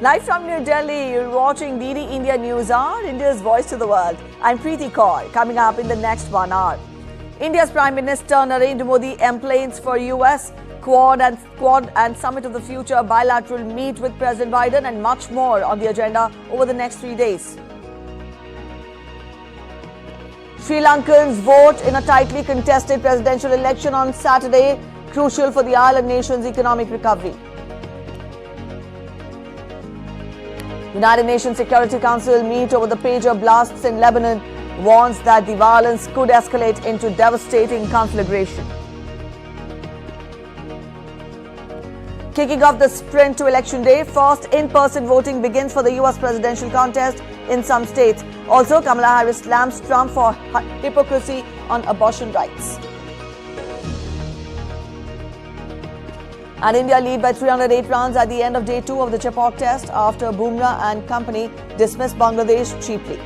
Live from New Delhi, you're watching DD India News Hour, India's voice to the world. I'm Preeti Kaur. Coming up in the next 1 hour, India's Prime Minister Narendra Modi emplanes for US Quad and Summit of the Future bilateral meet with President Biden, and much more on the agenda over the next 3 days. Sri Lankans vote in a tightly contested presidential election on Saturday, crucial for the island nation's economic recovery. United Nations Security Council meet over the pager blasts in Lebanon, warns that the violence could escalate into devastating conflagration. Kicking off the sprint to election day, first in-person voting begins for the US presidential contest in some states. Also, Kamala Harris slams Trump for hypocrisy on abortion rights. And India lead by 308 runs at the end of day 2 of the Chepauk Test after Bumrah and company dismissed Bangladesh cheaply.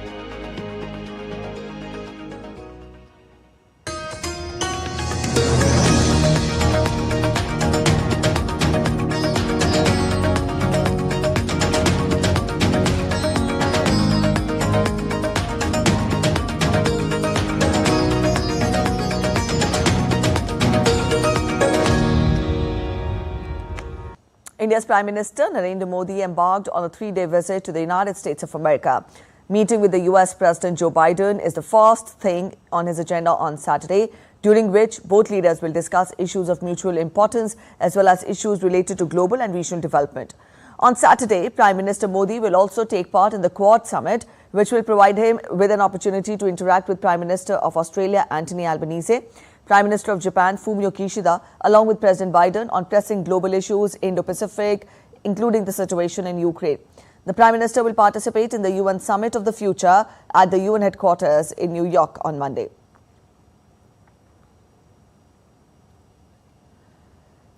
India's Prime Minister Narendra Modi embarked on a 3-day visit to the United States of America. Meeting with the US President Joe Biden is the first thing on his agenda on Saturday, during which both leaders will discuss issues of mutual importance as well as issues related to global and regional development. On Saturday, Prime Minister Modi will also take part in the Quad Summit, which will provide him with an opportunity to interact with Prime Minister of Australia Anthony Albanese, Prime Minister of Japan Fumio Kishida, along with President Biden on pressing global issues Indo-Pacific, including the situation in Ukraine. The Prime Minister will participate in the UN Summit of the Future at the UN headquarters in New York on Monday.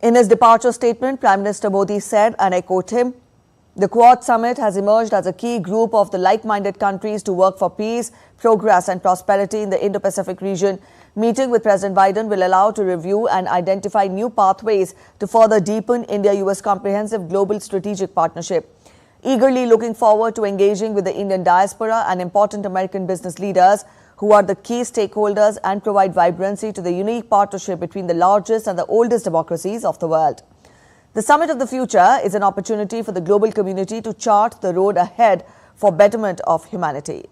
In his departure statement, Prime Minister Modi said, and I quote him, "The Quad Summit has emerged as a key group of the like-minded countries to work for peace, progress and prosperity in the Indo-Pacific region. Meeting with President Biden will allow to review and identify new pathways to further deepen India-US comprehensive global strategic partnership. Eagerly looking forward to engaging with the Indian diaspora and important American business leaders who are the key stakeholders and provide vibrancy to the unique partnership between the largest and the oldest democracies of the world. The Summit of the Future is an opportunity for the global community to chart the road ahead for betterment of humanity."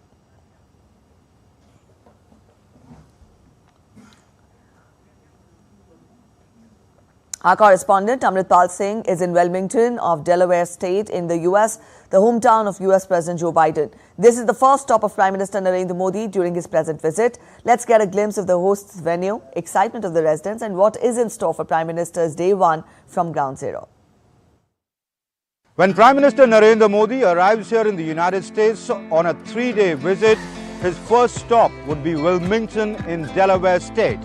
Our correspondent Amritpal Singh is in Wilmington of Delaware State in the US, the hometown of US President Joe Biden. This is the first stop of Prime Minister Narendra Modi during his present visit. Let's get a glimpse of the host's venue, excitement of the residents, and what is in store for Prime Minister's Day 1 from Ground Zero. When Prime Minister Narendra Modi arrives here in the United States on a 3-day visit, his first stop would be Wilmington in Delaware State.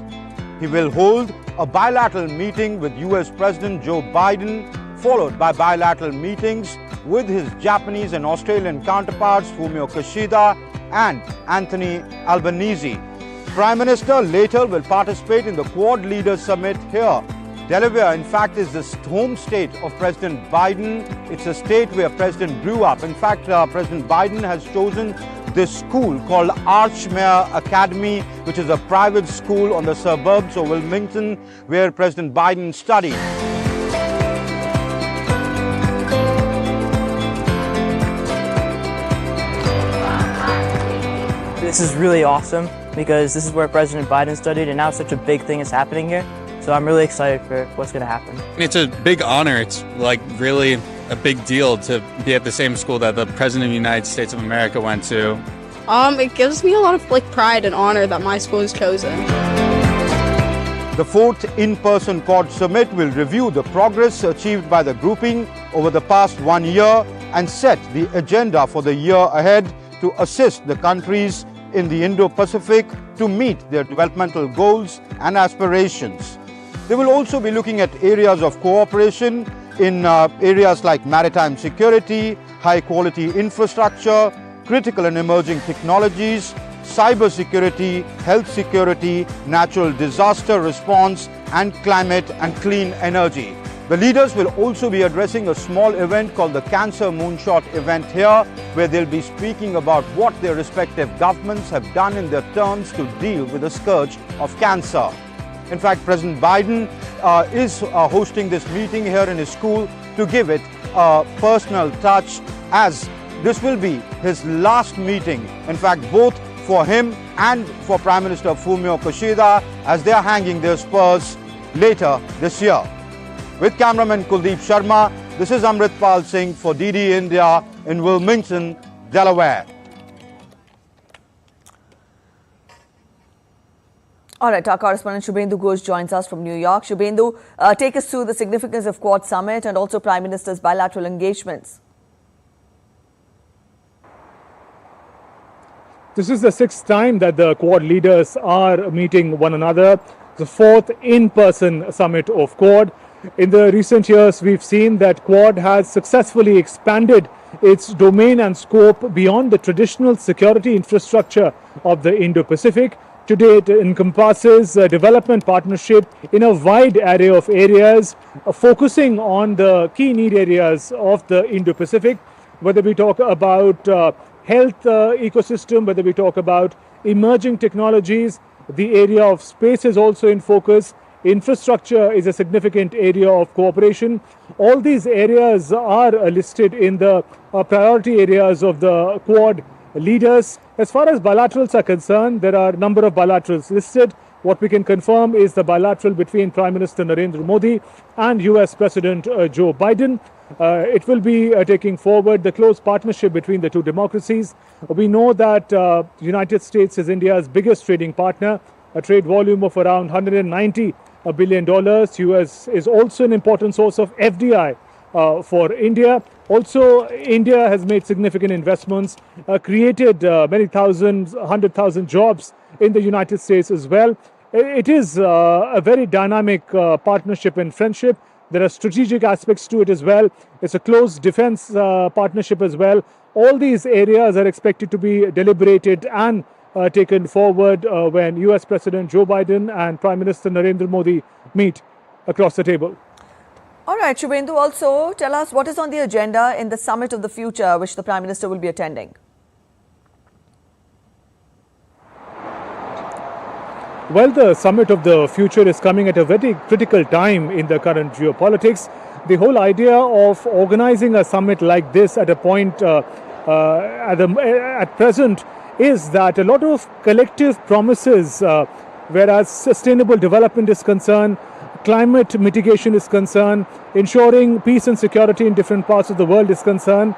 He will hold a bilateral meeting with US President Joe Biden, followed by bilateral meetings with his Japanese and Australian counterparts Fumio Kishida and Anthony Albanese. Prime Minister later will participate in the Quad Leaders Summit here. Delaware, in fact, is the home state of President Biden. It's a state where President grew up. In fact, President Biden has chosen this school called Archmere Academy, which is a private school on the suburbs of Wilmington, where President Biden studied. This is really awesome because this is where President Biden studied, and now such a big thing is happening here. So I'm really excited for what's going to happen. It's a big honor. It's like really a big deal to be at the same school that the President of the United States of America went to. It gives me a lot of pride and honor that my school is chosen. The 4th in-person Quad Summit will review the progress achieved by the grouping over the past 1 year and set the agenda for the year ahead to assist the countries in the Indo-Pacific to meet their developmental goals and aspirations. They will also be looking at areas of cooperation in areas like maritime security, high-quality infrastructure, critical and emerging technologies, cyber security, health security, natural disaster response, and climate and clean energy. The leaders will also be addressing a small event called the Cancer Moonshot event here, where they'll be speaking about what their respective governments have done in their turns to deal with the scourge of cancer. In fact, President Biden is hosting this meeting here in his school to give it a personal touch, as this will be his last meeting. In fact, both for him and for Prime Minister Fumio Kishida, as they are hanging their spurs later this year. With cameraman Kuldeep Sharma, this is Amritpal Singh for DD India in Wilmington, Delaware. All right, our correspondent Shubhendu Ghosh joins us from New York. Shubhendu, take us through the significance of Quad Summit and also Prime Minister's bilateral engagements. This is the 6th time that the Quad leaders are meeting one another, the 4th in-person summit of Quad. In the recent years, we've seen that Quad has successfully expanded its domain and scope beyond the traditional security infrastructure of the Indo-Pacific. Today, it encompasses development partnership in a wide array of areas, focusing on the key need areas of the Indo-Pacific, whether we talk about health ecosystem, whether we talk about emerging technologies. The area of space is also in focus. Infrastructure is a significant area of cooperation. All these areas are listed in the priority areas of the Quad leaders. As far as bilaterals are concerned, there are a number of bilaterals listed. What we can confirm is the bilateral between Prime Minister Narendra Modi and US President Joe Biden. It will be taking forward the close partnership between the two democracies. We know that the United States is India's biggest trading partner, a trade volume of around $190 billion. US is also an important source of FDI for India. Also, India has made significant investments, created many thousands, 100,000 jobs in the United States as well. It is a very dynamic partnership and friendship. There are strategic aspects to it as well. It's a close defense partnership as well. All these areas are expected to be deliberated and taken forward when US President Joe Biden and Prime Minister Narendra Modi meet across the table. All right, Shubhendu, also tell us what is on the agenda in the Summit of the Future, which the Prime Minister will be attending. Well, the Summit of the Future is coming at a very critical time in the current geopolitics. The whole idea of organizing a summit like this at a point at present is that a lot of collective promises, whereas sustainable development is concerned, climate mitigation is concerned, ensuring peace and security in different parts of the world is concerned,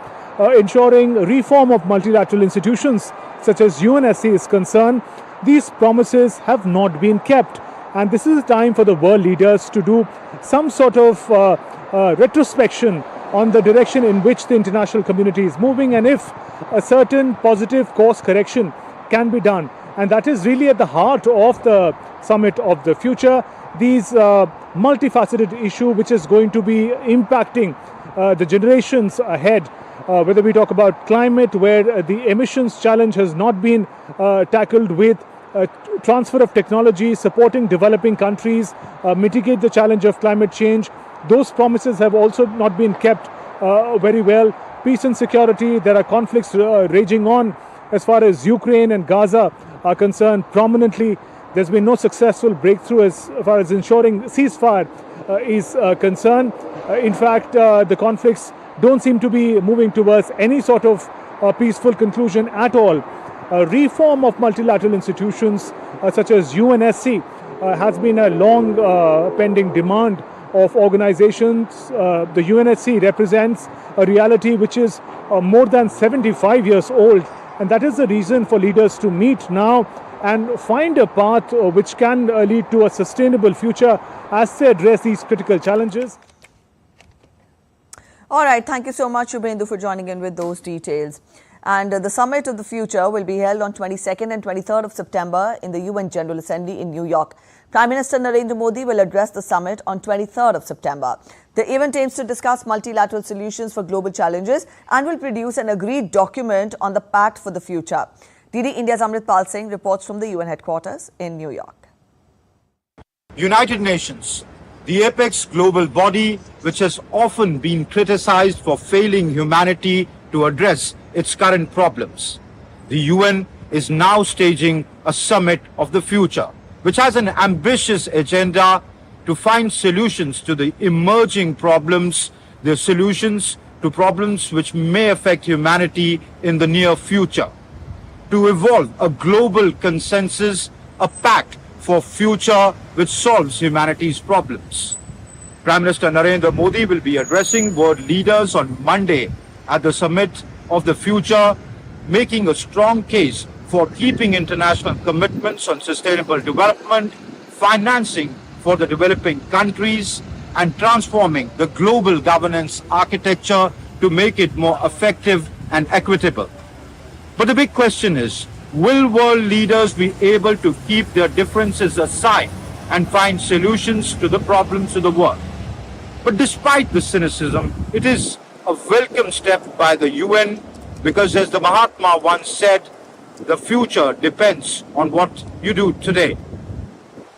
ensuring reform of multilateral institutions such as UNSC is concerned, these promises have not been kept. And this is a time for the world leaders to do some sort of retrospection on the direction in which the international community is moving, and if a certain positive course correction can be done. And that is really at the heart of the Summit of the Future. These multifaceted issue which is going to be impacting the generations ahead, whether we talk about climate, where the emissions challenge has not been tackled with transfer of technology, supporting developing countries, mitigate the challenge of climate change. Those promises have also not been kept very well. Peace and security, there are conflicts raging on as far as Ukraine and Gaza are concerned prominently. There's been no successful breakthrough as far as ensuring ceasefire is concerned. In fact, the conflicts don't seem to be moving towards any sort of peaceful conclusion at all. Reform of multilateral institutions such as UNSC has been a long pending demand of organizations. The UNSC represents a reality which is more than 75 years old, and that is the reason for leaders to meet now and find a path which can lead to a sustainable future as they address these critical challenges. All right, thank you so much, Shubhendu, for joining in with those details. And the Summit of the Future will be held on 22nd and 23rd of September in the UN General Assembly in New York. Prime Minister Narendra Modi will address the summit on 23rd of September. The event aims to discuss multilateral solutions for global challenges and will produce an agreed document on the Pact for the Future. DD India's Amritpal Singh reports from the UN headquarters in New York. United Nations, the apex global body which has often been criticized for failing humanity to address its current problems. The UN is now staging a summit of the future, which has an ambitious agenda to find solutions to the emerging problems, the solutions to problems which may affect humanity in the near future, to evolve a global consensus, a pact for future which solves humanity's problems. Prime Minister Narendra Modi will be addressing world leaders on Monday at the Summit of the Future, making a strong case for keeping international commitments on sustainable development, financing for the developing countries, and transforming the global governance architecture to make it more effective and equitable. But the big question is, will world leaders be able to keep their differences aside and find solutions to the problems of the world? But despite the cynicism, it is a welcome step by the UN because, as the Mahatma once said, the future depends on what you do today.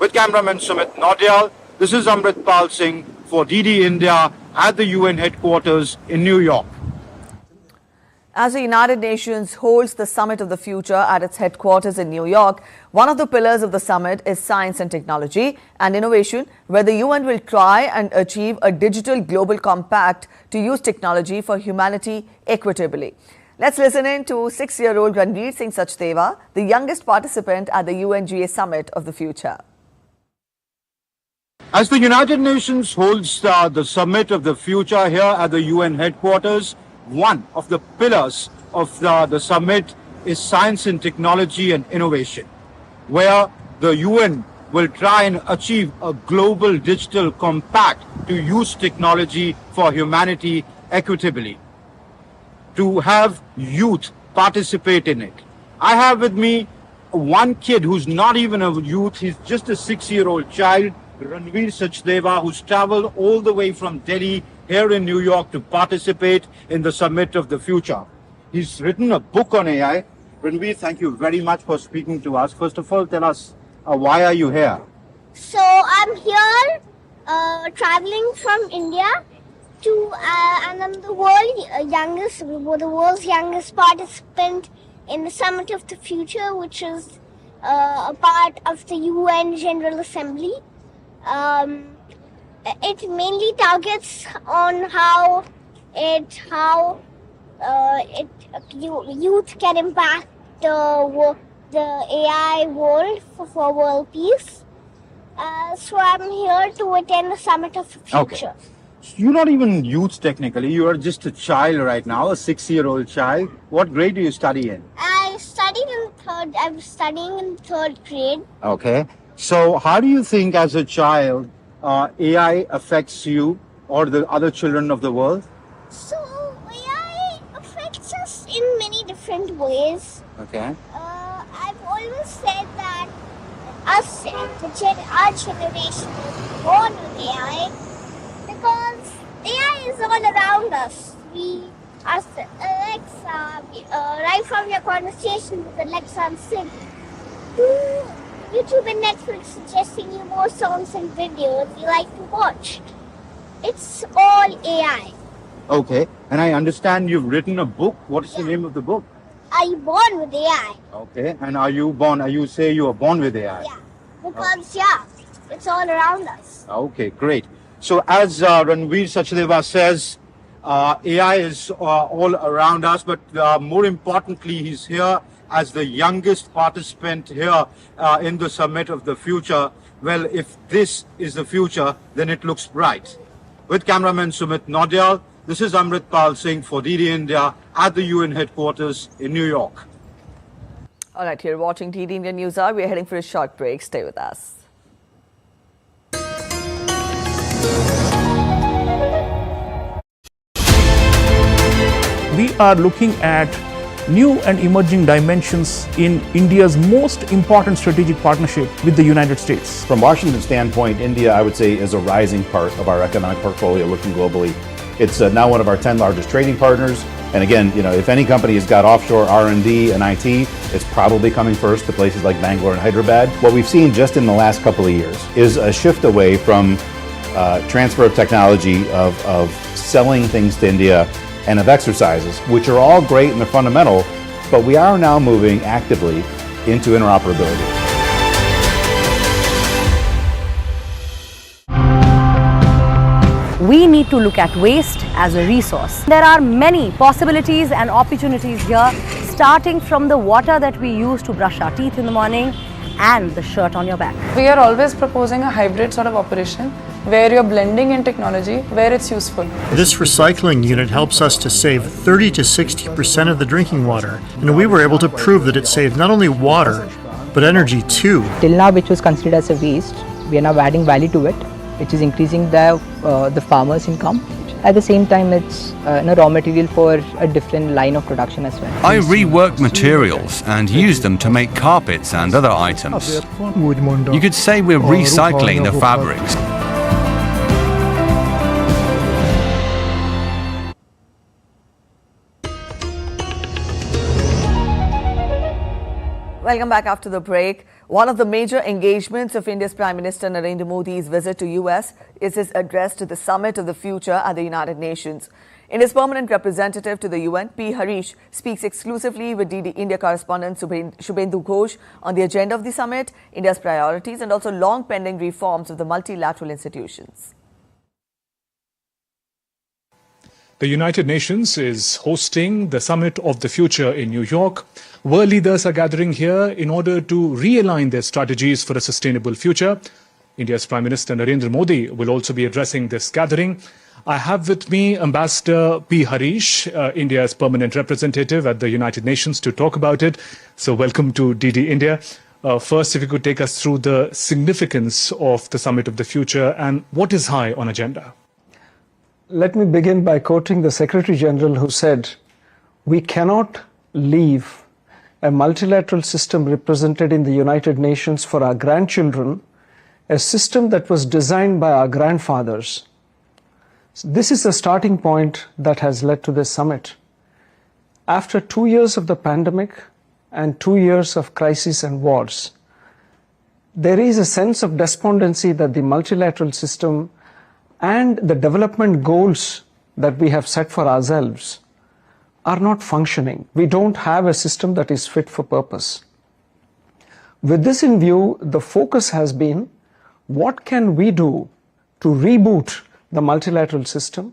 With cameraman Sumit Naudyal, this is Amrit Pal Singh for DD India at the UN headquarters in New York. As the United Nations holds the Summit of the Future at its headquarters in New York, one of the pillars of the summit is science and technology and innovation, where the UN will try and achieve a digital global compact to use technology for humanity equitably. Let's listen in to 6-year-old Ranveer Singh Sachdeva, the youngest participant at the UNGA Summit of the Future. As the United Nations holds the Summit of the Future here at the UN headquarters, one of the pillars of the summit is science and technology and innovation, where the UN will try and achieve a global digital compact to use technology for humanity equitably, to have youth participate in it. I have with me one kid who's not even a youth, he's just a 6-year-old child, Ranveer Sachdeva, who's traveled all the way from Delhi here in New York to participate in the Summit of the Future. He's written a book on AI. Ranveer, thank you very much for speaking to us. First of all, tell us, why are you here? So I'm here traveling from India to, and I'm the world's youngest participant in the Summit of the Future, which is a part of the UN General Assembly. It mainly targets on how youth can impact the AI world for world peace. So I'm here to attend the Summit of the Future. Okay. You're not even youth technically, you are just a child right now, a 6-year-old child. What grade do you study in? I'm studying in third grade. Okay. So how do you think as a child AI affects you or the other children of the world? So AI affects us in many different ways. Okay. I've always said that our generation is born with AI because AI is all around us. We ask Alexa, right from your conversation with Alexa and Siri, to YouTube and Netflix suggesting you more songs and videos you like to watch. It's all AI. Okay. And I understand you've written a book. What is the name of the book? Are you born with AI? Okay. And you say you are born with AI? Yeah. Because, it's all around us. Okay, great. So as Ranveer Sachdeva says, AI is all around us, but more importantly, he's here as the youngest participant here in the Summit of the Future. Well, if this is the future, then it looks bright. With cameraman Sumit Naudyal, this is Amrit Pal Singh for DD India at the UN headquarters in New York. All right, you're watching DD India News Hour. We're heading for a short break. Stay with us. We are looking at new and emerging dimensions in India's most important strategic partnership with the United States. From Washington's standpoint, India, I would say, is a rising part of our economic portfolio looking globally. It's now one of our 10 largest trading partners. And again, if any company has got offshore R&D and IT, it's probably coming first to places like Bangalore and Hyderabad. What we've seen just in the last couple of years is a shift away from transfer of technology, of selling things to India, and of exercises, which are all great and they're fundamental, but we are now moving actively into interoperability. We need to look at waste as a resource. There are many possibilities and opportunities here, starting from the water that we use to brush our teeth in the morning and the shirt on your back. We are always proposing a hybrid sort of operation where you're blending in technology where it's useful. This recycling unit helps us to save 30 to 60% of the drinking water, and we were able to prove that it saved not only water but energy too. Till now, which was considered as a waste, we are now adding value to it, which is increasing the farmers' income. At the same time, it's raw material for a different line of production as well. I rework materials and use them to make carpets and other items. You could say we're recycling the fabrics. Welcome back after the break. One of the major engagements of India's Prime Minister Narendra Modi's visit to US is his address to the Summit of the Future at the United Nations. India's permanent representative to the UN, P. Harish, speaks exclusively with DD India correspondent Shubhendu Ghosh on the agenda of the summit, India's priorities and also long-pending reforms of the multilateral institutions. The United Nations is hosting the Summit of the Future in New York. World leaders are gathering here in order to realign their strategies for a sustainable future. India's Prime Minister Narendra Modi will also be addressing this gathering. I have with me Ambassador P. Harish, India's permanent representative at the United Nations, to talk about it. So welcome to DD India. First, if you could take us through the significance of the Summit of the Future and what is high on agenda. Let me begin by quoting the Secretary General, who said, "We cannot leave a multilateral system represented in the United Nations for our grandchildren, a system that was designed by our grandfathers." This is the starting point that has led to this summit. After 2 years of the pandemic and 2 years of crisis and wars, there is a sense of despondency that the multilateral system and the development goals that we have set for ourselves are not functioning. We don't have a system that is fit for purpose. With this in view, the focus has been, what can we do to reboot the multilateral system,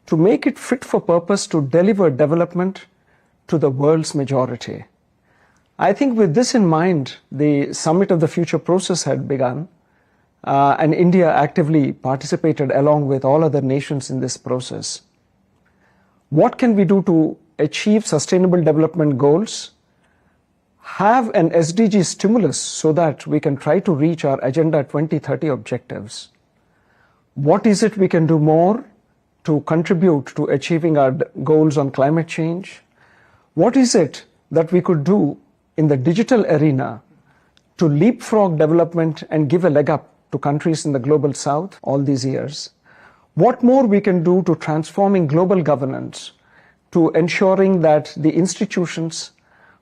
to make it fit for purpose to deliver development to the world's majority? I think with this in mind, the Summit of the Future process had begun, and India actively participated along with all other nations in this process. What can we do to achieve sustainable development goals, have an SDG stimulus so that we can try to reach our Agenda 2030 objectives? What is it we can do more to contribute to achieving our goals on climate change? What is it that we could do in the digital arena to leapfrog development and give a leg up to countries in the global south all these years? What more we can do to transforming global governance, to ensuring that the institutions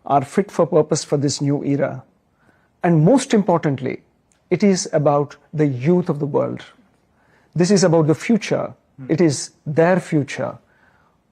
are fit for purpose for this new era? And most importantly, it is about the youth of the world. This is about the future. It is their future.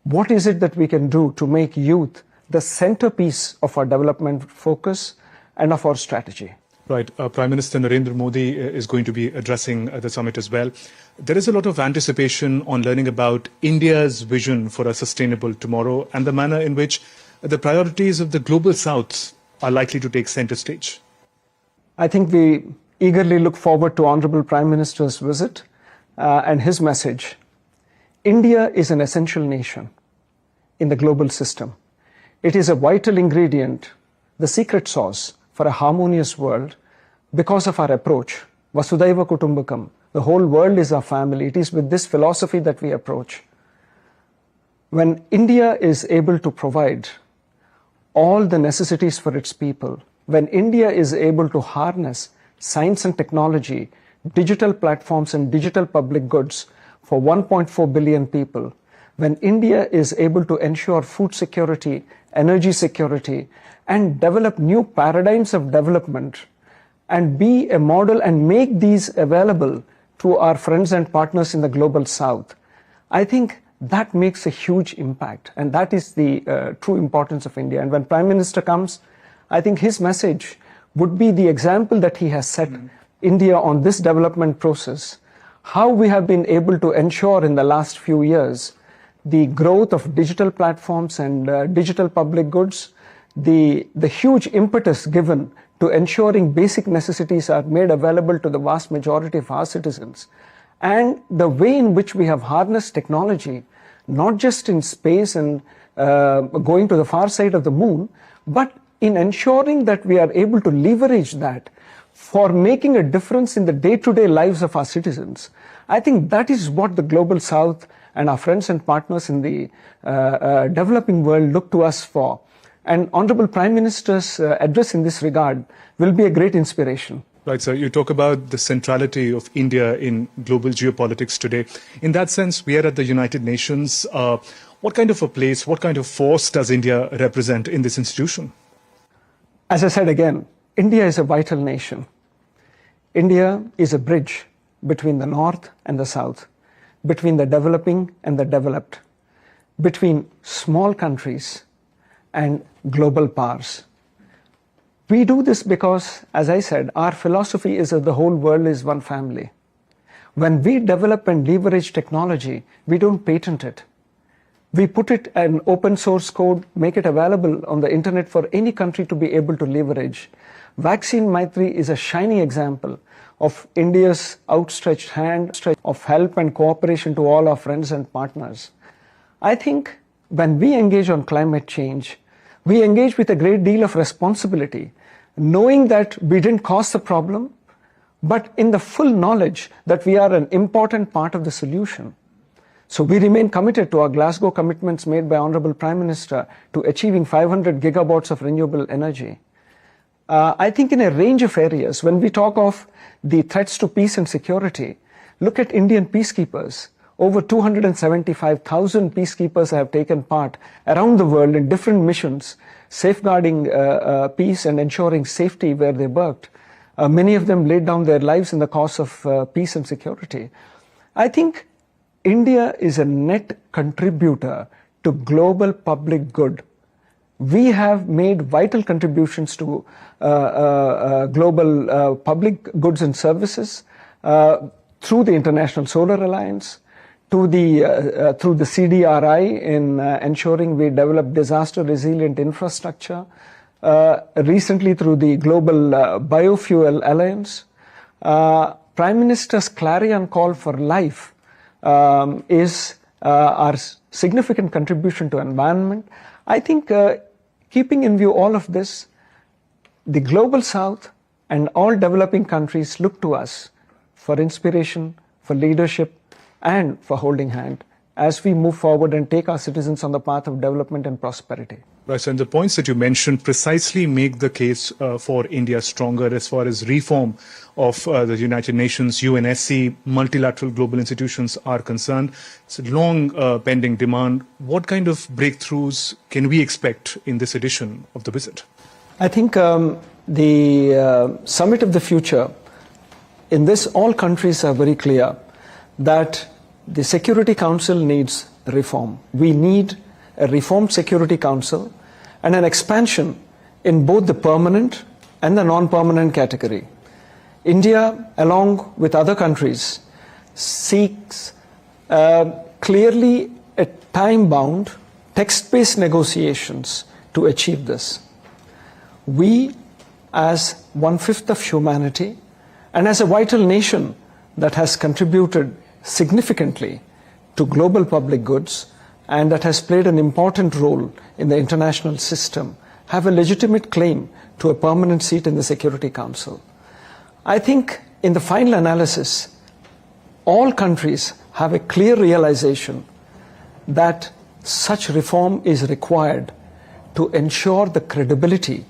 What is it that we can do to make youth the centerpiece of our development focus and of our strategy? Right. Prime Minister Narendra Modi is going to be addressing the summit as well. There is a lot of anticipation on learning about India's vision for a sustainable tomorrow and the manner in which the priorities of the global south are likely to take center stage. I think we eagerly look forward to Honorable Prime Minister's visit and his message. India is an essential nation in the global system. It is a vital ingredient, the secret sauce for a harmonious world because of our approach, Vasudhaiva Kutumbakam. The whole world is our family. It is with this philosophy that we approach. When India is able to provide all the necessities for its people, when India is able to harness science and technology, digital platforms and digital public goods for 1.4 billion people, when India is able to ensure food security, energy security, and develop new paradigms of development and be a model and make these available to our friends and partners in the global south, I think that makes a huge impact, and that is the true importance of India. And when Prime Minister comes, I think his message would be the example that he has set India on this development process, how we have been able to ensure in the last few years the growth of digital platforms and digital public goods, the huge impetus given to ensuring basic necessities are made available to the vast majority of our citizens, and the way in which we have harnessed technology, not just in space and going to the far side of the moon, but in ensuring that we are able to leverage that for making a difference in the day-to-day lives of our citizens. I think that is what the global south and our friends and partners in the developing world look to us for. And Honorable Prime Minister's address in this regard will be a great inspiration. Right, sir. You talk about the centrality of India in global geopolitics today. In that sense, we are at the United Nations. What kind of a place, what kind of force does India represent in this institution? As I said again, India is a vital nation. India is a bridge between the north and the south, between the developing and the developed, between small countries and global powers. We do this because, as I said, our philosophy is that the whole world is one family. When we develop and leverage technology, we don't patent it. We put it in open source code, make it available on the internet for any country to be able to leverage. Vaccine Maitri is a shining example of India's outstretched hand of help and cooperation to all our friends and partners. I think when we engage on climate change, we engage with a great deal of responsibility, knowing that we didn't cause the problem, but in the full knowledge that we are an important part of the solution. So we remain committed to our Glasgow commitments made by Honorable Prime Minister to achieving 500 gigawatts of renewable energy. I think in a range of areas, when we talk of the threats to peace and security, look at Indian peacekeepers. Over 275,000 peacekeepers have taken part around the world in different missions, safeguarding peace and ensuring safety where they worked. Many of them laid down their lives in the cause of peace and security. I think India is a net contributor to global public good. We have made vital contributions to global public goods and services through the International Solar Alliance, through the CDRI in ensuring we develop disaster-resilient infrastructure, recently through the Global Biofuel Alliance. Prime Minister's clarion call for life is our significant contribution to environment. I think keeping in view all of this, the global south and all developing countries look to us for inspiration, for leadership, and for holding hand as we move forward and take our citizens on the path of development and prosperity. Right, and the points that you mentioned precisely make the case for India stronger as far as reform of the United Nations, UNSC, multilateral global institutions are concerned. It's a long pending demand. What kind of breakthroughs can we expect in this edition of the visit? I think the Summit of the Future, in this all countries are very clear that the Security Council needs reform. We need a reformed Security Council and an expansion in both the permanent and the non-permanent category. India, along with other countries, seeks clearly a time-bound, text-based negotiations to achieve this. We, as 1/5 of humanity, and as a vital nation that has contributed significantly to global public goods and that has played an important role in the international system, have a legitimate claim to a permanent seat in the Security Council. I think in the final analysis, all countries have a clear realization that such reform is required to ensure the credibility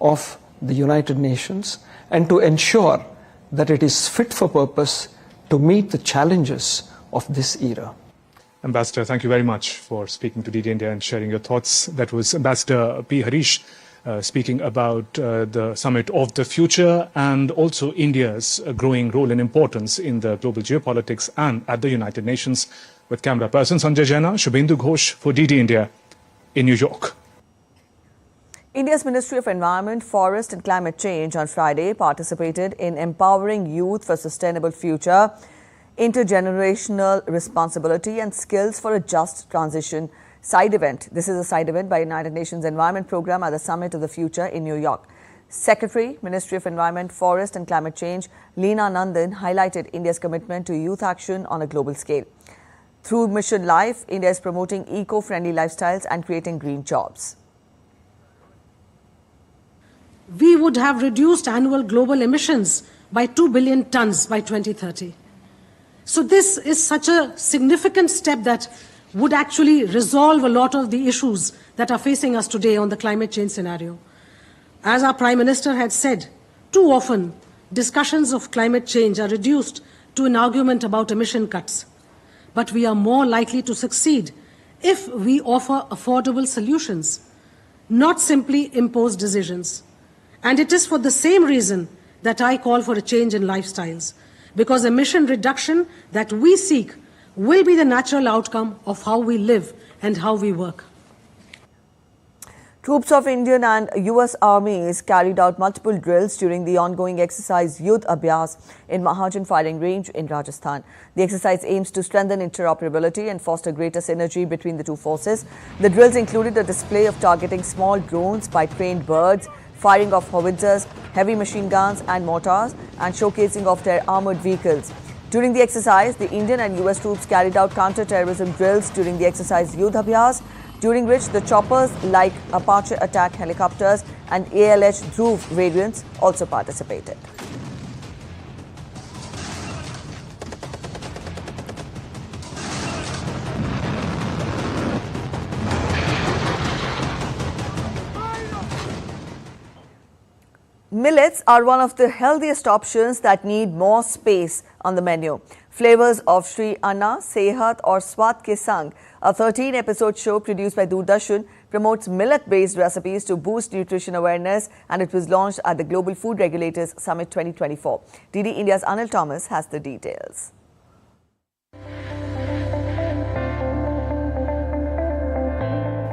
of the United Nations and to ensure that it is fit for purpose to meet the challenges of this era. Ambassador, thank you very much for speaking to DD India and sharing your thoughts. That was Ambassador P. Harish. speaking about the summit of the future and also India's growing role and importance in the global geopolitics and at the United Nations. With camera person Sanjay Jaina, Shubhendu Ghosh for DD India in New York. India's Ministry of Environment, Forest and Climate Change on Friday participated in Empowering Youth for Sustainable Future, Intergenerational Responsibility and Skills for a Just Transition side event. This is a side event by United Nations Environment Programme at the Summit of the Future in New York. Secretary, Ministry of Environment, Forest and Climate Change, Leena Nandan highlighted India's commitment to youth action on a global scale. Through Mission Life, India is promoting eco-friendly lifestyles and creating green jobs. We would have reduced annual global emissions by 2 billion tons by 2030. So this is such a significant step that would actually resolve a lot of the issues that are facing us today on the climate change scenario. As our Prime Minister had said, too often discussions of climate change are reduced to an argument about emission cuts. But we are more likely to succeed if we offer affordable solutions, not simply impose decisions. And it is for the same reason that I call for a change in lifestyles, because emission reduction that we seek will be the natural outcome of how we live and how we work. Troops of Indian and US armies carried out multiple drills during the ongoing exercise Yudh Abhyas in Mahajan firing range in Rajasthan. The exercise aims to strengthen interoperability and foster greater synergy between the two forces. The drills included a display of targeting small drones by trained birds, firing of howitzers, heavy machine guns and mortars, and showcasing of their armoured vehicles. During the exercise, the Indian and US troops carried out counter-terrorism drills during the exercise Yudh Abhyas, during which the choppers like Apache attack helicopters and ALH Dhruv variants also participated. Millets are one of the healthiest options that need more space on the menu. Flavors of Shri Anna, Sehat or Swat Ke Sang, a 13-episode show produced by Doordarshan, promotes millet-based recipes to boost nutrition awareness, and it was launched at the Global Food Regulators Summit 2024. DD India's Anil Thomas has the details.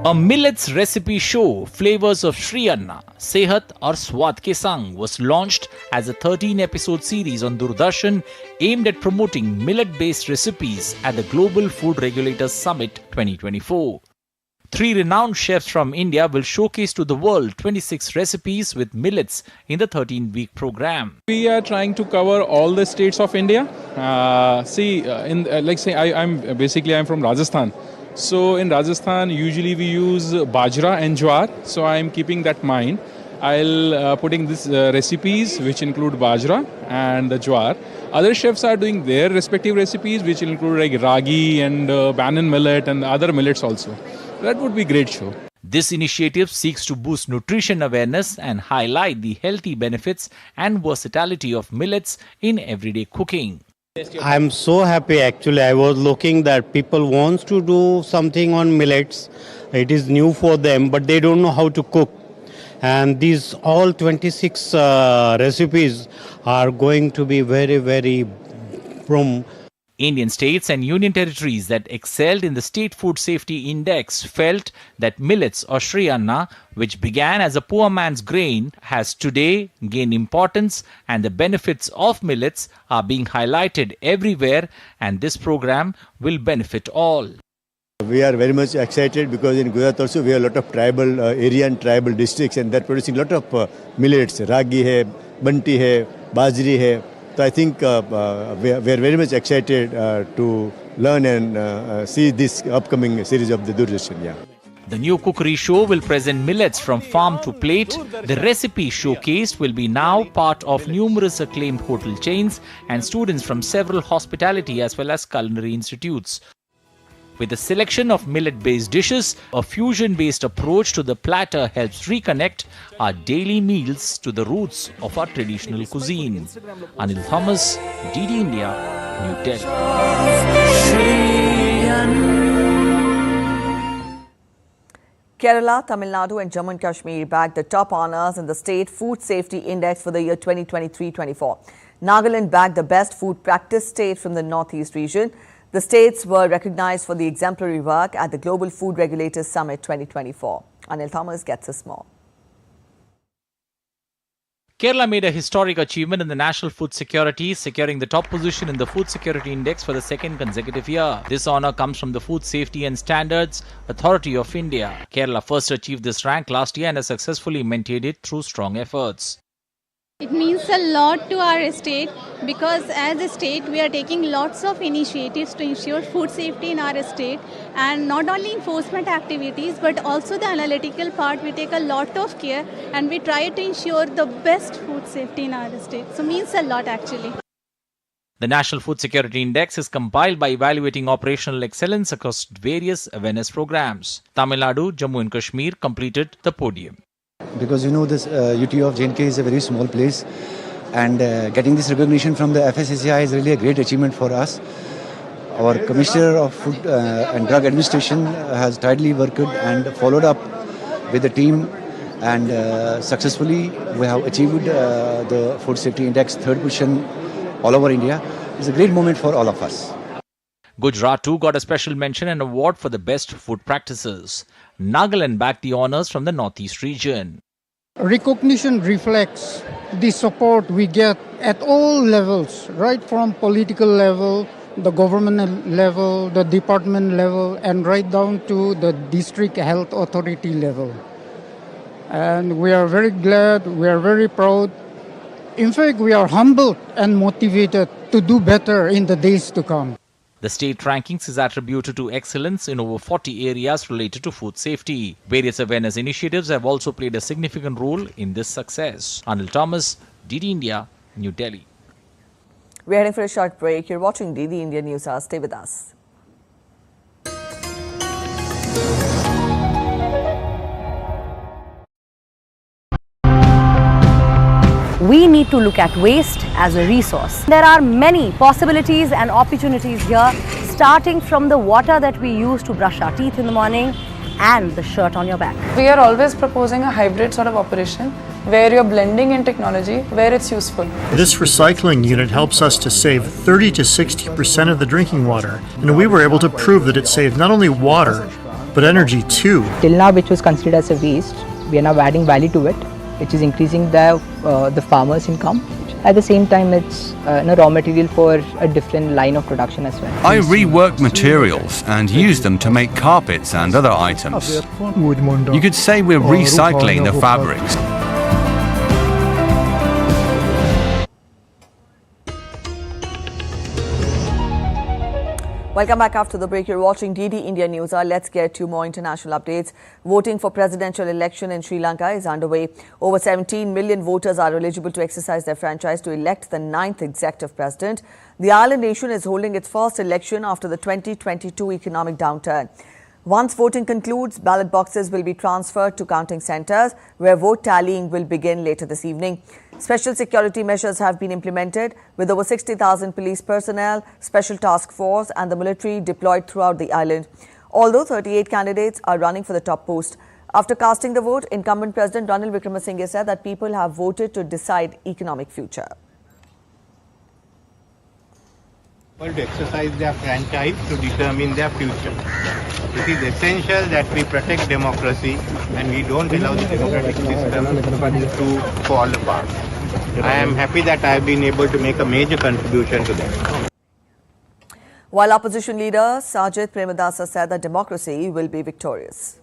A millets recipe show, Flavors of Shri Anna, Sehat or Swat Ke Sang, was launched as a 13-episode series on Doordarshan aimed at promoting millet-based recipes at the Global Food Regulators Summit 2024. 3 renowned chefs from India will showcase to the world 26 recipes with millets in the 13-week program. We are trying to cover all the states of India. I'm from Rajasthan. So in Rajasthan, usually we use bajra and jowar. So I am keeping that in mind. I'll putting these recipes which include bajra and the jowar. Other chefs are doing their respective recipes which include like ragi and banyan millet and other millets also. That would be a great show. This initiative seeks to boost nutrition awareness and highlight the healthy benefits and versatility of millets in everyday cooking. I'm so happy actually. I was looking that people want to do something on millets. It is new for them, but they don't know how to cook. And these all 26 recipes are going to be very, very from Indian states and union territories that excelled in the State Food Safety Index felt that millets or Shri Anna, which began as a poor man's grain, has today gained importance, and the benefits of millets are being highlighted everywhere, and this program will benefit all. We are very much excited because in Gujarat also we have a lot of tribal area and tribal districts, and they're producing a lot of millets. Ragi hai, banti hai, bajri hai. So I think we are very much excited to learn and see this upcoming series of the Doordarshan. Yeah. The new cookery show will present millets from farm to plate. The recipe showcased will be now part of numerous acclaimed hotel chains and students from several hospitality as well as culinary institutes. With a selection of millet-based dishes, a fusion-based approach to the platter helps reconnect our daily meals to the roots of our traditional cuisine. Anil Thomas, DD India, New Delhi. Kerala, Tamil Nadu and Jammu and Kashmir bagged the top honours in the State Food Safety Index for the year 2023-24. Nagaland bagged the best food practice state from the Northeast region. The states were recognised for the exemplary work at the Global Food Regulators Summit 2024. Anil Thomas gets us more. Kerala made a historic achievement in the national food security, securing the top position in the Food Security Index for the second consecutive year. This honour comes from the Food Safety and Standards Authority of India. Kerala first achieved this rank last year and has successfully maintained it through strong efforts. It means a lot to our state because as a state we are taking lots of initiatives to ensure food safety in our state, and not only enforcement activities but also the analytical part. We take a lot of care and we try to ensure the best food safety in our state. So it means a lot actually. The National Food Security Index is compiled by evaluating operational excellence across various awareness programs. Tamil Nadu, Jammu and Kashmir completed the podium. Because this UT of J&K is a very small place, and getting this recognition from the FSSAI is really a great achievement for us. Our Commissioner of Food and Drug Administration has tightly worked and followed up with the team, and successfully we have achieved the Food Safety Index 3rd position all over India. It's a great moment for all of us. Gujarat too got a special mention and award for the best food practices. Nagaland backed the honours from the Northeast region. Recognition reflects the support we get at all levels, right from political level, the government level, the department level, and right down to the district health authority level. And we are very glad, we are very proud. In fact, we are humbled and motivated to do better in the days to come. The state rankings is attributed to excellence in over 40 areas related to food safety. Various awareness initiatives have also played a significant role in this success. Anil Thomas, DD India, New Delhi. We're heading for a short break. You're watching DD India News Hour. Stay with us. We need to look at waste as a resource. There are many possibilities and opportunities here, starting from the water that we use to brush our teeth in the morning and the shirt on your back. We are always proposing a hybrid sort of operation where you're blending in technology where it's useful. This recycling unit helps us to save 30 to 60% of the drinking water, and we were able to prove that it saved not only water but energy too. Till now, which was considered as a waste, we are now adding value to it, which is increasing the farmer's income. At the same time, it's raw material for a different line of production as well. I rework materials and use them to make carpets and other items. You could say we're recycling the fabrics. Welcome back after the break. You're watching DD India News Hour. Let's get to more international updates. Voting for presidential election in Sri Lanka is underway. Over 17 million voters are eligible to exercise their franchise to elect the 9th executive president. The island nation is holding its first election after the 2022 economic downturn. Once voting concludes, ballot boxes will be transferred to counting centres, where vote tallying will begin later this evening. Special security measures have been implemented, with over 60,000 police personnel, special task force and the military deployed throughout the island. Although 38 candidates are running for the top post. After casting the vote, incumbent President Ranil Wickremesinghe said that people have voted to decide economic future. To exercise their franchise to determine their future. It is essential that we protect democracy and we don't allow the democratic system to fall apart. I am happy that I have been able to make a major contribution to that. While opposition leader Sajid Premadasa said that democracy will be victorious.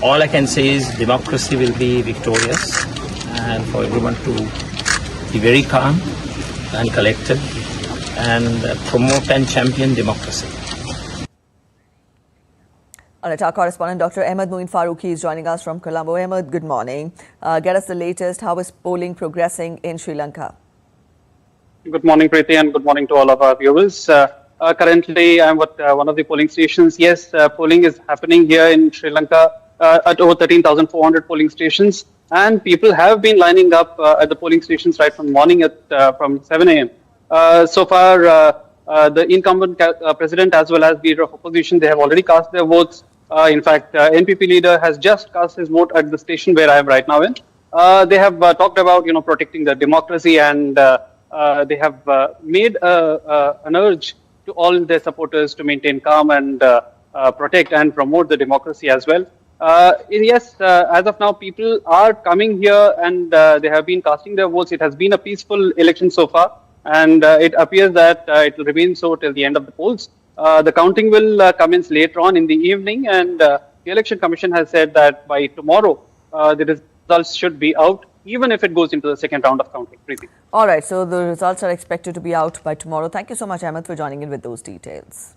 All I can say is democracy will be victorious, and for everyone to be very calm and collected and promote and champion democracy. All right, our correspondent Dr. Ahmed Moin Farooqi is joining us from Colombo. Ahmed, good morning. Get us the latest. How is polling progressing in Sri Lanka? Good morning, Preeti, and good morning to all of our viewers. Currently, I'm at one of the polling stations. Yes, polling is happening here in Sri Lanka at over 13,400 polling stations. And people have been lining up at the polling stations right from morning from 7 a.m. So far, The incumbent president as well as leader of opposition, they have already cast their votes. In fact, NPP leader has just cast his vote at the station where I am right now in. They have talked about, protecting the democracy, and they have made an urge to all their supporters to maintain calm and protect and promote the democracy as well. Yes, as of now, people are coming here and they have been casting their votes. It has been a peaceful election so far, and it appears that it will remain so till the end of the polls. The counting will commence later on in the evening, and the Election Commission has said that by tomorrow, the results should be out, even if it goes into the second round of counting. Preeti. All right, so the results are expected to be out by tomorrow. Thank you so much, Ahmed, for joining in with those details.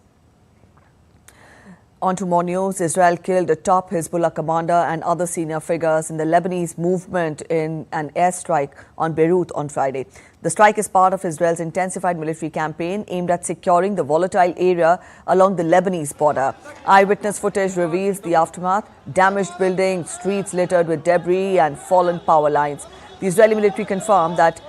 On to more news. Israel killed a top Hezbollah commander and other senior figures in the Lebanese movement in an airstrike on Beirut on Friday. The strike is part of Israel's intensified military campaign aimed at securing the volatile area along the Lebanese border. Eyewitness footage reveals the aftermath: damaged buildings, streets littered with debris and fallen power lines. The Israeli military confirmed that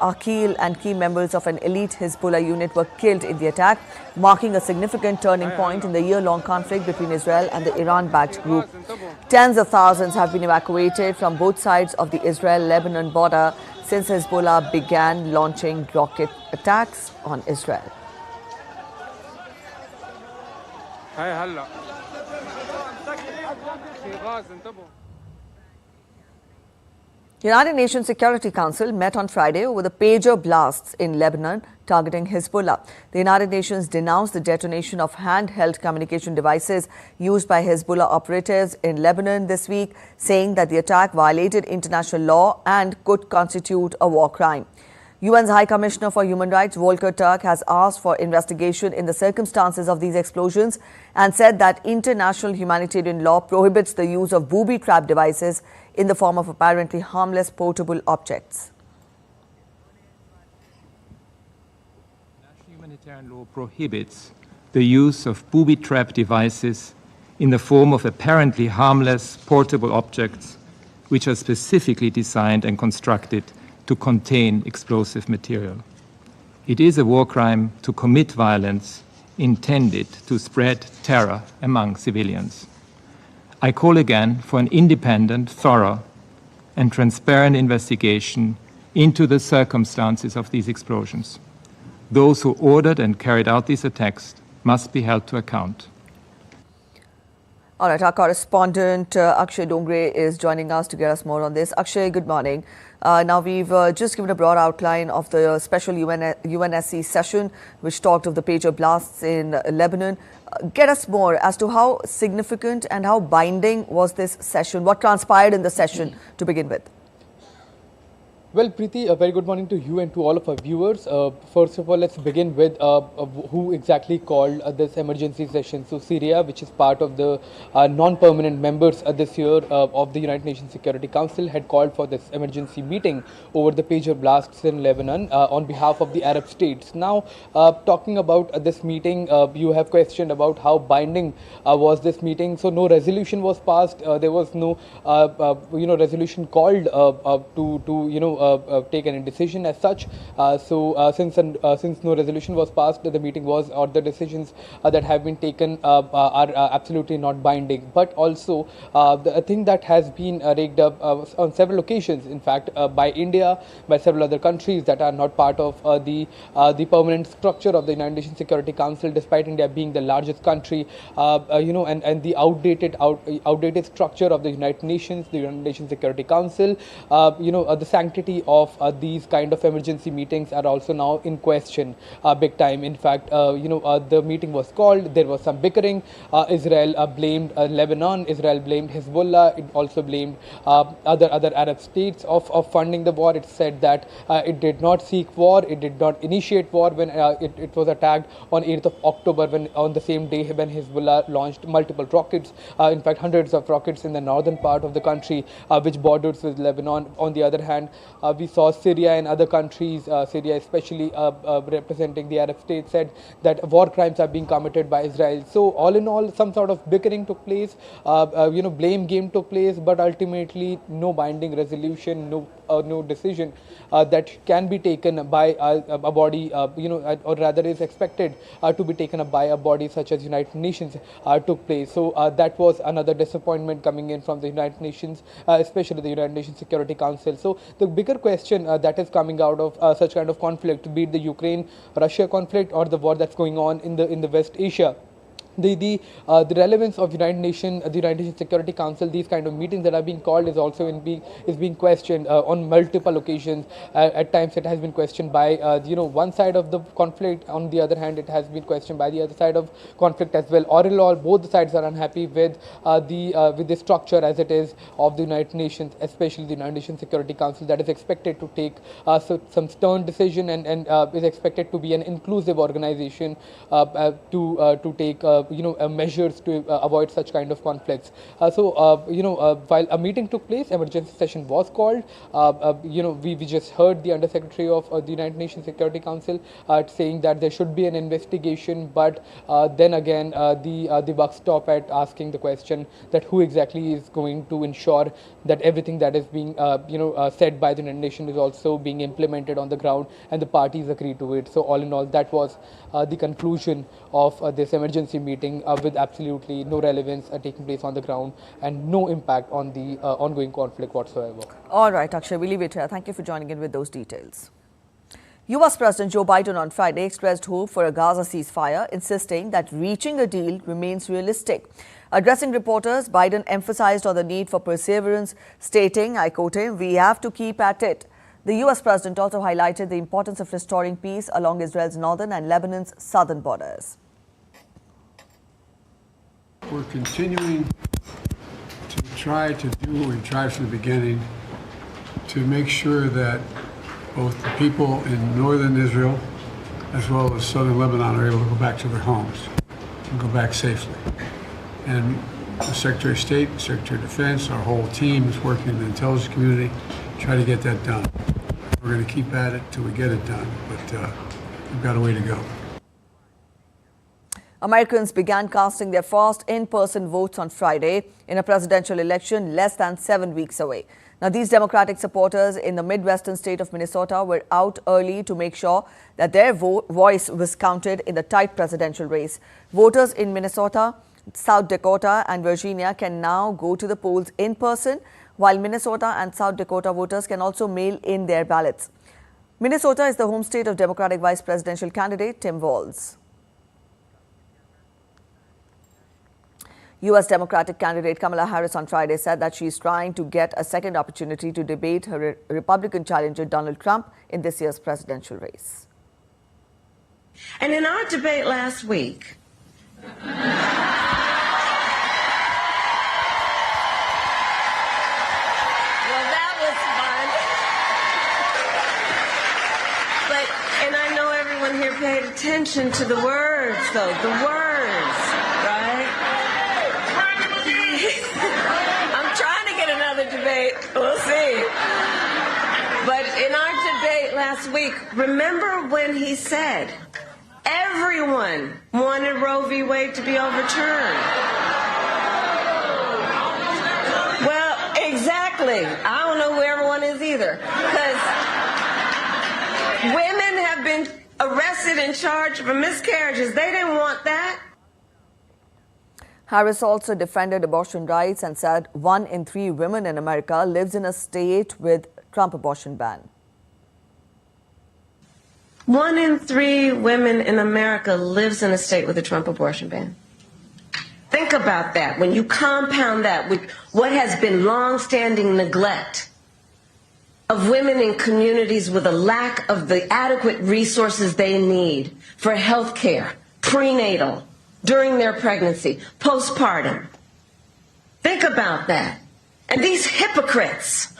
Aqil and key members of an elite Hezbollah unit were killed in the attack, marking a significant turning point in the year-long conflict between Israel and the Iran-backed group. Tens of thousands have been evacuated from both sides of the Israel-Lebanon border since Hezbollah began launching rocket attacks on Israel. United Nations Security Council met on Friday over the pager blasts in Lebanon targeting Hezbollah. The United Nations denounced the detonation of handheld communication devices used by Hezbollah operatives in Lebanon this week, saying that the attack violated international law and could constitute a war crime. UN's High Commissioner for Human Rights, Volker Turk, has asked for investigation in the circumstances of these explosions and said that international humanitarian law prohibits the use of booby-trap devices in the form of apparently harmless portable objects. National humanitarian law prohibits the use of booby-trap devices in the form of apparently harmless portable objects which are specifically designed and constructed to contain explosive material. It is a war crime to commit violence intended to spread terror among civilians. I call again for an independent, thorough, and transparent investigation into the circumstances of these explosions. Those who ordered and carried out these attacks must be held to account. All right, our correspondent Akshay Dongre is joining us to get us more on this. Akshay, good morning. Now, we've just given a broad outline of the special UNSC session, which talked of the pager blasts in Lebanon. Get us more as to how significant and how binding was this session? What transpired in the session to begin with? Well, Preeti, a very good morning to you and to all of our viewers. First of all, let's begin with who exactly called this emergency session. So Syria, which is part of the non-permanent members this year of the United Nations Security Council, had called for this emergency meeting over the pager blasts in Lebanon on behalf of the Arab states. Now, talking about this meeting, you have questioned about how binding was this meeting. So no resolution was passed. There was no, resolution called to take any decision as such. Since no resolution was passed, the meeting was, or the decisions that have been taken are absolutely not binding. But also, the thing that has been raked up on several occasions, in fact, by India, by several other countries that are not part of the permanent structure of the United Nations Security Council, despite India being the largest country, and the outdated structure of the United Nations, the United Nations Security Council, the sanctity of these kind of emergency meetings are also now in question big time. In fact, the meeting was called, there was some bickering. Israel blamed Lebanon, Israel blamed Hezbollah, it also blamed other Arab states of funding the war. It said that it did not seek war, it did not initiate war when it was attacked on 8th of October, when on the same day when Hezbollah launched multiple rockets, in fact hundreds of rockets in the northern part of the country which borders with Lebanon. On the other hand, we saw Syria and other countries, Syria especially representing the Arab states, said that war crimes are being committed by Israel. So all in all, some sort of bickering took place, blame game took place, but ultimately no binding resolution, no decision that can be taken by a body, or rather is expected to be taken up by a body such as United Nations took place. So that was another disappointment coming in from the United Nations, especially the United Nations Security Council. So the bigger question that is coming out of such kind of conflict, be it the Ukraine-Russia conflict or the war that's going on in the West Asia, the relevance of the United Nations Security Council, these kind of meetings that are being called is also being questioned on multiple occasions. At times it has been questioned by one side of the conflict. On the other hand, it has been questioned by the other side of conflict as well. Or in all, both the sides are unhappy with the structure as it is of the United Nations, especially the United Nations Security Council, that is expected to take some stern decision and is expected to be an inclusive organization to take measures to avoid such kind of conflicts. While a meeting took place, emergency session was called. We just heard the Undersecretary of the United Nations Security Council saying that there should be an investigation, but then again the buck stopped at asking the question that who exactly is going to ensure that everything that is being said by the United Nations is also being implemented on the ground and the parties agree to it. So all in all, that was the conclusion of this emergency meeting with absolutely no relevance taking place on the ground and no impact on the ongoing conflict whatsoever. All right, Akshay, we'll leave it here. Thank you for joining in with those details. US President Joe Biden on Friday expressed hope for a Gaza ceasefire, insisting that reaching a deal remains realistic. Addressing reporters, Biden emphasized on the need for perseverance, stating, I quote him, "We have to keep at it." The US president also highlighted the importance of restoring peace along Israel's northern and Lebanon's southern borders. We're continuing to try to do what we tried from the beginning to make sure that both the people in northern Israel as well as southern Lebanon are able to go back to their homes and go back safely. And the Secretary of State, Secretary of Defense, our whole team is working in the intelligence community to try to get that done. We're going to keep at it till we get it done, but we've got a way to go. Americans began casting their first in-person votes on Friday in a presidential election less than 7 weeks away. Now, these Democratic supporters in the Midwestern state of Minnesota were out early to make sure that their voice was counted in the tight presidential race. Voters in Minnesota, South Dakota and Virginia can now go to the polls in person, while Minnesota and South Dakota voters can also mail in their ballots. Minnesota is the home state of Democratic vice presidential candidate Tim Walz. U.S. Democratic candidate Kamala Harris on Friday said that she is trying to get a second opportunity to debate her Republican challenger Donald Trump in this year's presidential race. And in our debate last week, here paid attention to the words, though. The words, right? I'm trying to get another debate. We'll see. But in our debate last week, remember when he said everyone wanted Roe v. Wade to be overturned? Well, exactly. I don't know who everyone is either. Because women have been arrested and charged for miscarriages. They didn't want that. Harris also defended abortion rights and said 1 in 3 women in America lives in a state with Trump abortion ban. 1 in 3 women in America lives in a state with a Trump abortion ban. Think about that. When you compound that with what has been long-standing neglect of women in communities with a lack of the adequate resources they need for health care, prenatal, during their pregnancy, postpartum. Think about that. And these hypocrites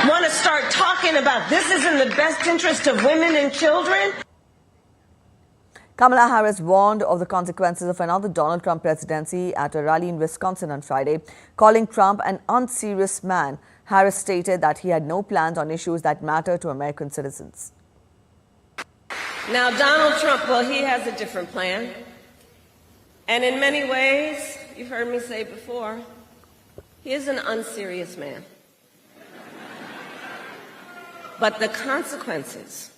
want to start talking about this is in the best interest of women and children. Kamala Harris warned of the consequences of another Donald Trump presidency at a rally in Wisconsin on Friday, calling Trump an unserious man. Harris stated that he had no plans on issues that matter to American citizens. Now, Donald Trump, well, he has a different plan. And in many ways, you've heard me say before, he is an unserious man. But the consequences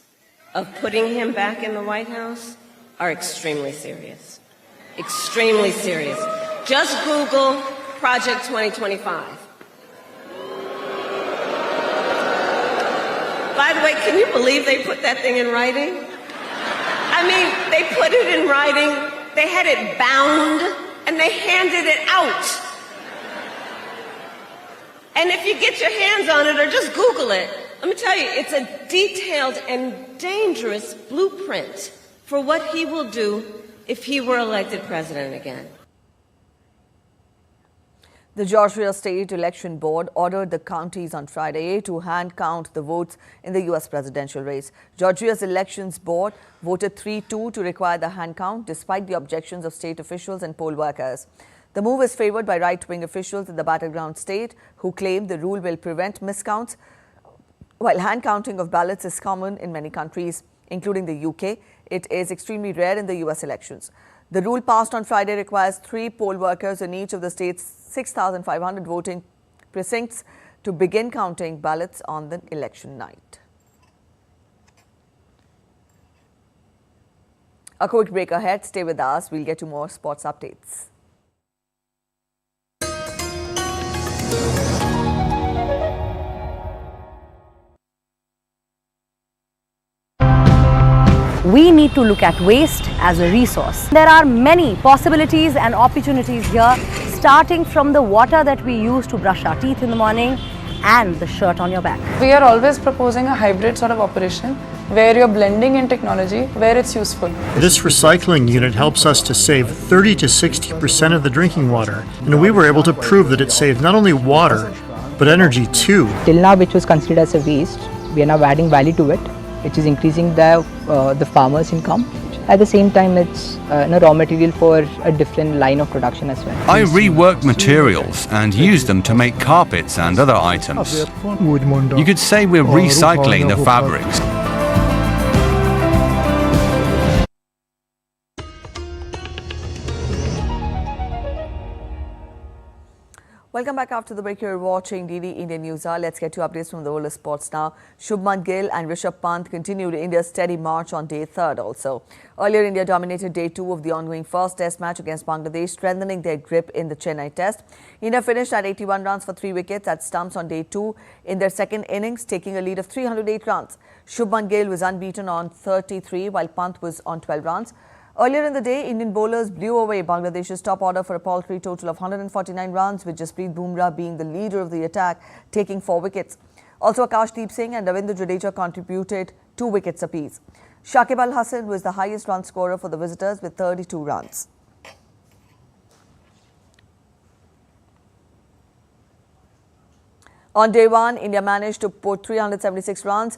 of putting him back in the White House are extremely serious. Extremely serious. Just Google Project 2025. By the way, can you believe they put that thing in writing? I mean, they put it in writing, they had it bound, and they handed it out. And if you get your hands on it or just Google it, let me tell you, it's a detailed and dangerous blueprint for what he will do if he were elected president again. The Georgia State Election Board ordered the counties on Friday to hand count the votes in the U.S. presidential race. Georgia's Elections Board voted 3-2 to require the hand count despite the objections of state officials and poll workers. The move is favored by right-wing officials in the battleground state who claim the rule will prevent miscounts. While hand counting of ballots is common in many countries, including the UK, it is extremely rare in the U.S. elections. The rule passed on Friday requires 3 poll workers in each of the state's 6,500 voting precincts to begin counting ballots on the election night. A quick break ahead. Stay with us. We'll get to more sports updates. We need to look at waste as a resource. There are many possibilities and opportunities here, starting from the water that we use to brush our teeth in the morning and the shirt on your back. We are always proposing a hybrid sort of operation where you're blending in technology where it's useful. This recycling unit helps us to save 30 to 60% of the drinking water, and we were able to prove that it saved not only water, but energy too. Till now, which was considered as a waste, we are now adding value to it, which is increasing the farmer's income. At the same time, it's raw material for a different line of production as well. I rework materials and use them to make carpets and other items. You could say we're recycling the fabrics. Welcome back after the break. You're watching DD Indian News Hour. Let's get to updates from the world of sports now. Shubman Gill and Rishabh Pant continued India's steady march on day 3rd also. Earlier, India dominated day 2 of the ongoing first test match against Bangladesh, strengthening their grip in the Chennai test. India finished at 81 runs for 3 wickets at stumps on day 2 in their second innings, taking a lead of 308 runs. Shubman Gill was unbeaten on 33, while Pant was on 12 runs. Earlier in the day, Indian bowlers blew away Bangladesh's top order for a paltry total of 149 runs, with Jasprit Bumrah being the leader of the attack, taking 4 wickets. Also, Akashdeep Singh and Ravindra Jadeja contributed 2 wickets apiece. Shakib Al Hasan was the highest run scorer for the visitors with 32 runs. On day 1, India managed to put 376 runs.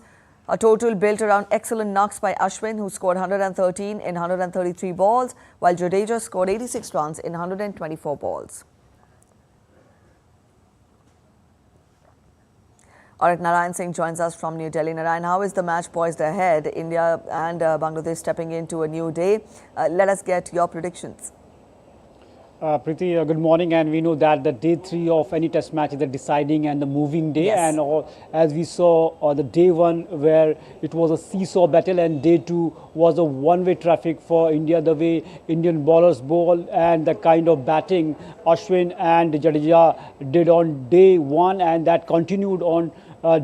A total built around excellent knocks by Ashwin, who scored 113 in 133 balls, while Jadeja scored 86 runs in 124 balls. All right, Narayan Singh joins us from New Delhi. Narayan, how is the match poised ahead? India and Bangladesh stepping into a new day. Let us get your predictions. Preeti, good morning, and we know that the day 3 of any test match is the deciding and the moving day. Yes. And as we saw the day 1 where it was a seesaw battle, and day 2 was a one-way traffic for India, the way Indian bowlers bowl and the kind of batting Ashwin and Jadeja did on day 1, and that continued on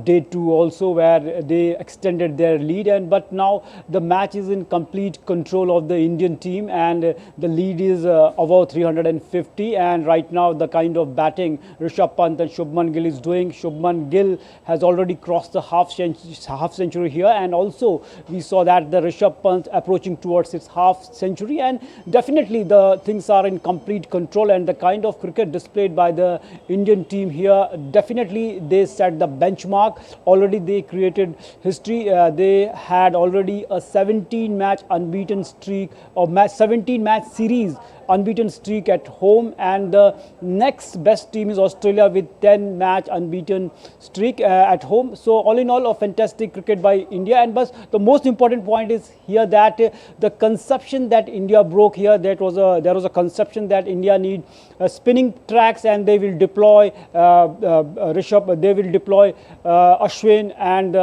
day 2 also, where they extended their lead. But now the match is in complete control of the Indian team, and the lead is above 350. And right now the kind of batting Rishabh Pant and Shubman Gill is doing, Shubman Gill has already crossed the half century here, and also we saw that the Rishabh Pant approaching towards its half century, and definitely the things are in complete control. And the kind of cricket displayed by the Indian team here, definitely they set the benchmark benchmark. Already they created history. They had already a 17-match unbeaten streak, or 17-match series unbeaten streak at home, and the next best team is Australia with 10-match unbeaten streak at home. So all in all, a fantastic cricket by India. And but the most important point is here that the conception that India broke here, there was a conception that India need spinning tracks, and they will deploy Rishabh, they will deploy Ashwin and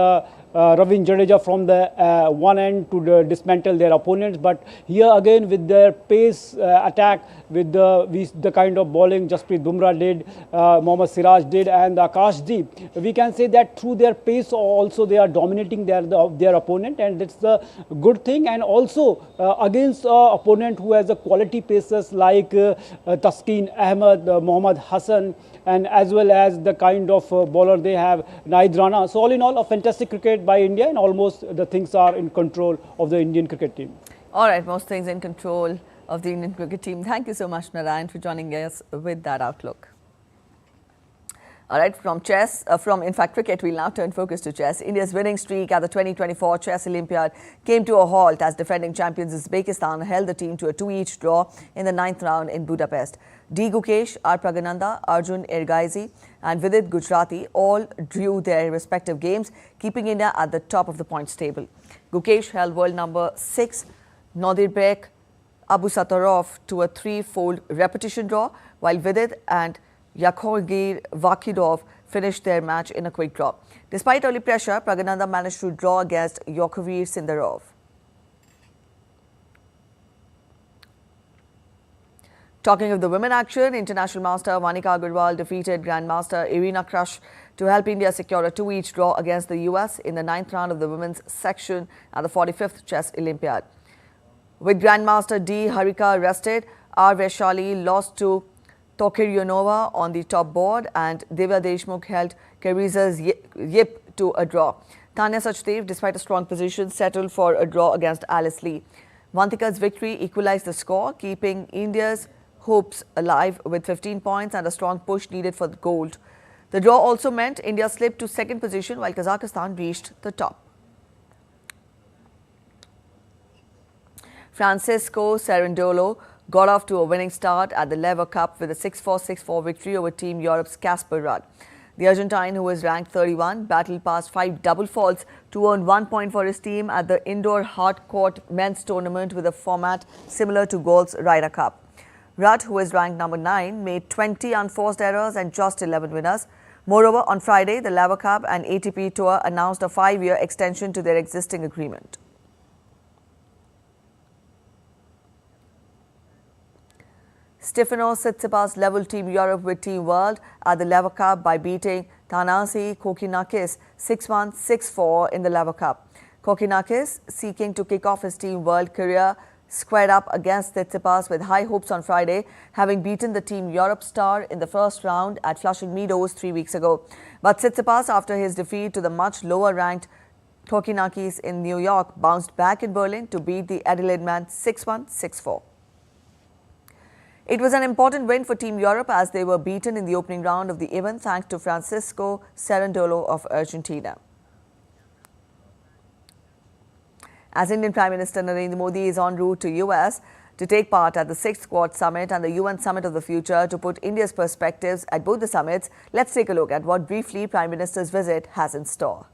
Ravin Jadeja from the one end to dismantle their opponents. But here again, with their pace attack, with the kind of bowling Jasprit Bumrah did, Mohammad Siraj did, and Akashdeep, we can say that through their pace also they are dominating their opponent, and that's the good thing. And also against opponent who has a quality pacers like Taskeen Ahmed, Mohammad Hassan, and as well as the kind of bowler they have, Naid Rana. So all in all, a fantastic cricket by India, and almost the things are in control of the Indian cricket team. All right, most things in control of the Indian cricket team. Thank you so much, Narayan, for joining us with that outlook. All right, from cricket, we'll now turn focus to chess. India's winning streak at the 2024 Chess Olympiad came to a halt as defending champions Uzbekistan held the team to a 2-each draw in the 9th round in Budapest. D. Gukesh, R. Pragananda, Arjun Ergaizi and Vidit Gujrati all drew their respective games, keeping India at the top of the points table. Gukesh held world number 6 Nodirbek Abusattorov to a 3-fold repetition draw, while Vidit and Yakhorgir Vakidov finished their match in a quick draw. Despite early pressure, Pragananda managed to draw against Yakovir Sindarov. Talking of the women action, international master Vanika Agarwal defeated Grandmaster Irina Krush to help India secure a 2-each draw against the US in the 9th round of the women's section at the 45th Chess Olympiad. With Grandmaster D. Harika rested, R. Vaishali lost to Tokiryonova on the top board, and Divya Deshmukh held Kariza's Yip to a draw. Tanya Sachdev, despite a strong position, settled for a draw against Alice Lee. Vantika's victory equalized the score, keeping India's hopes alive with 15 points and a strong push needed for the gold. The draw also meant India slipped to second position while Kazakhstan reached the top. Francisco Cerundolo got off to a winning start at the Lever Cup with a 6-4, 6-4 victory over Team Europe's Kasper Ruud. The Argentine, who was ranked 31, battled past 5 double faults to earn 1 point for his team at the indoor hard-court men's tournament with a format similar to golf's Ryder Cup. Ruud, who is ranked number 9, made 20 unforced errors and just 11 winners. Moreover, on Friday, the Lever Cup and ATP Tour announced a 5-year extension to their existing agreement. Stefanos Tsitsipas leveled Team Europe with Team World at the Lever Cup by beating Thanasi Kokkinakis 6-1, 6-4 in the Lever Cup. Kokkinakis, seeking to kick off his Team World career, squared up against Tsitsipas with high hopes on Friday, having beaten the Team Europe star in the first round at Flushing Meadows 3 weeks ago. But Tsitsipas, after his defeat to the much lower-ranked Kokkinakis in New York, bounced back in Berlin to beat the Adelaide man 6-1, 6-4. It was an important win for Team Europe as they were beaten in the opening round of the event thanks to Francisco Cerundolo of Argentina. As Indian Prime Minister Narendra Modi is en route to US to take part at the 6th Quad Summit and the UN Summit of the Future to put India's perspectives at both the summits, let's take a look at what briefly Prime Minister's visit has in store.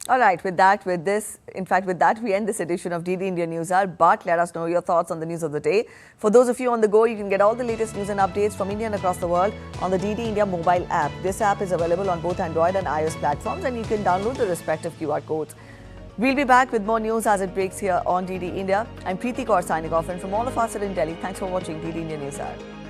All right, with that, we end this edition of DD India News Hour. But let us know your thoughts on the news of the day. For those of you on the go, you can get all the latest news and updates from India and across the world on the DD India mobile app. This app is available on both Android and iOS platforms, and you can download the respective QR codes. We'll be back with more news as it breaks here on DD India. I'm Preeti Kaur signing off, and from all of us at in Delhi, thanks for watching DD India News Hour.